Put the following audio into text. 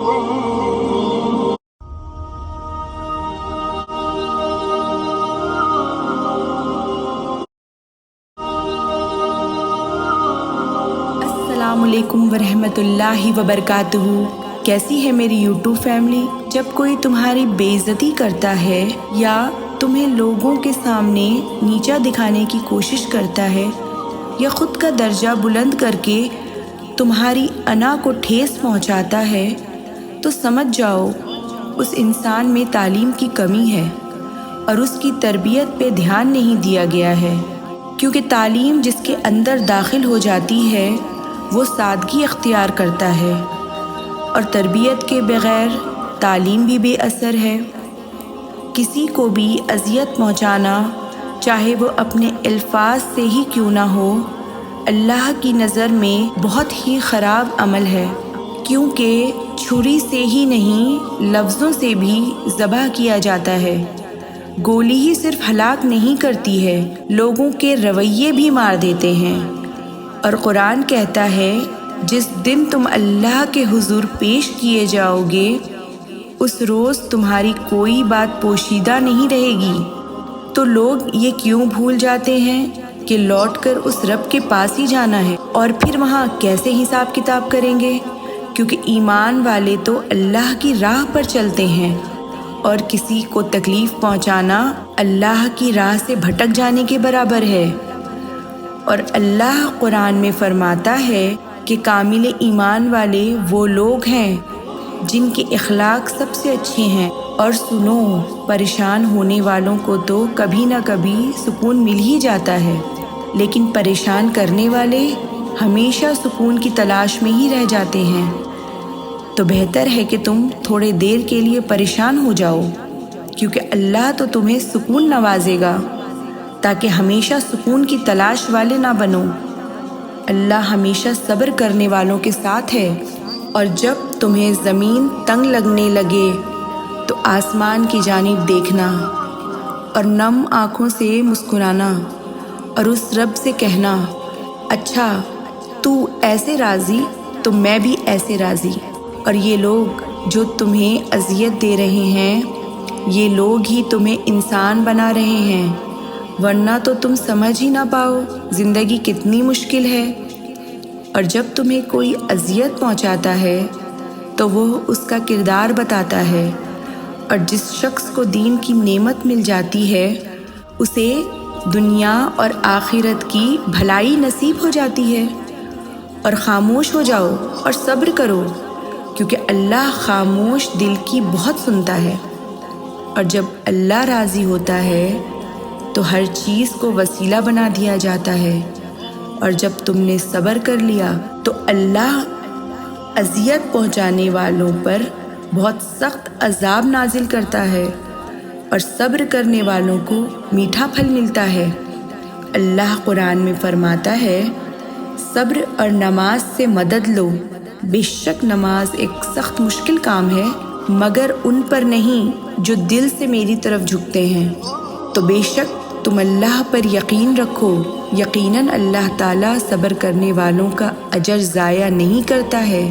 السلام علیکم ورحمۃ اللہ وبرکاتہ۔ کیسی ہے میری یوٹیوب فیملی؟ جب کوئی تمہاری بے عزتی کرتا ہے یا تمہیں لوگوں کے سامنے نیچا دکھانے کی کوشش کرتا ہے یا خود کا درجہ بلند کر کے تمہاری انا کو ٹھیس پہنچاتا ہے تو سمجھ جاؤ اس انسان میں تعلیم کی کمی ہے اور اس کی تربیت پہ دھیان نہیں دیا گیا ہے، کیونکہ تعلیم جس کے اندر داخل ہو جاتی ہے وہ سادگی اختیار کرتا ہے، اور تربیت کے بغیر تعلیم بھی بے اثر ہے۔ کسی کو بھی اذیت پہنچانا، چاہے وہ اپنے الفاظ سے ہی کیوں نہ ہو، اللہ کی نظر میں بہت ہی خراب عمل ہے، کیونکہ چھری سے ہی نہیں لفظوں سے بھی ذبح کیا جاتا ہے۔ گولی ہی صرف ہلاک نہیں کرتی ہے، لوگوں کے رویے بھی مار دیتے ہیں۔ اور قرآن کہتا ہے جس دن تم اللہ کے حضور پیش کیے جاؤ گے اس روز تمہاری کوئی بات پوشیدہ نہیں رہے گی۔ تو لوگ یہ کیوں بھول جاتے ہیں کہ لوٹ کر اس رب کے پاس ہی جانا ہے، اور پھر وہاں کیسے حساب کتاب کریں گے؟ کیونکہ ایمان والے تو اللہ کی راہ پر چلتے ہیں، اور کسی کو تکلیف پہنچانا اللہ کی راہ سے بھٹک جانے کے برابر ہے۔ اور اللہ قرآن میں فرماتا ہے کہ کامل ایمان والے وہ لوگ ہیں جن کے اخلاق سب سے اچھے ہیں۔ اور سنو، پریشان ہونے والوں کو تو کبھی نہ کبھی سکون مل ہی جاتا ہے، لیکن پریشان کرنے والے ہمیشہ سکون کی تلاش میں ہی رہ جاتے ہیں۔ تو بہتر ہے کہ تم تھوڑے دیر کے لیے پریشان ہو جاؤ، کیونکہ اللہ تو تمہیں سکون نوازے گا، تاکہ ہمیشہ سکون کی تلاش والے نہ بنو۔ اللہ ہمیشہ صبر کرنے والوں کے ساتھ ہے، اور جب تمہیں زمین تنگ لگنے لگے تو آسمان کی جانب دیکھنا اور نم آنکھوں سے مسکرانا اور اس رب سے کہنا، اچھا تو ایسے راضی تو میں بھی ایسے راضی۔ اور یہ لوگ جو تمہیں اذیت دے رہے ہیں یہ لوگ ہی تمہیں انسان بنا رہے ہیں، ورنہ تو تم سمجھ ہی نہ پاؤ زندگی کتنی مشکل ہے۔ اور جب تمہیں کوئی اذیت پہنچاتا ہے تو وہ اس کا کردار بتاتا ہے، اور جس شخص کو دین کی نعمت مل جاتی ہے اسے دنیا اور آخرت کی بھلائی نصیب ہو جاتی ہے۔ اور خاموش ہو جاؤ اور صبر کرو، کیونکہ اللہ خاموش دل کی بہت سنتا ہے۔ اور جب اللہ راضی ہوتا ہے تو ہر چیز کو وسیلہ بنا دیا جاتا ہے، اور جب تم نے صبر کر لیا تو اللہ اذیت پہنچانے والوں پر بہت سخت عذاب نازل کرتا ہے، اور صبر کرنے والوں کو میٹھا پھل ملتا ہے۔ اللہ قرآن میں فرماتا ہے صبر اور نماز سے مدد لو، بے شک نماز ایک سخت مشکل کام ہے مگر ان پر نہیں جو دل سے میری طرف جھکتے ہیں۔ تو بے شک تم اللہ پر یقین رکھو، یقیناً اللہ تعالیٰ صبر کرنے والوں کا اجر ضائع نہیں کرتا ہے۔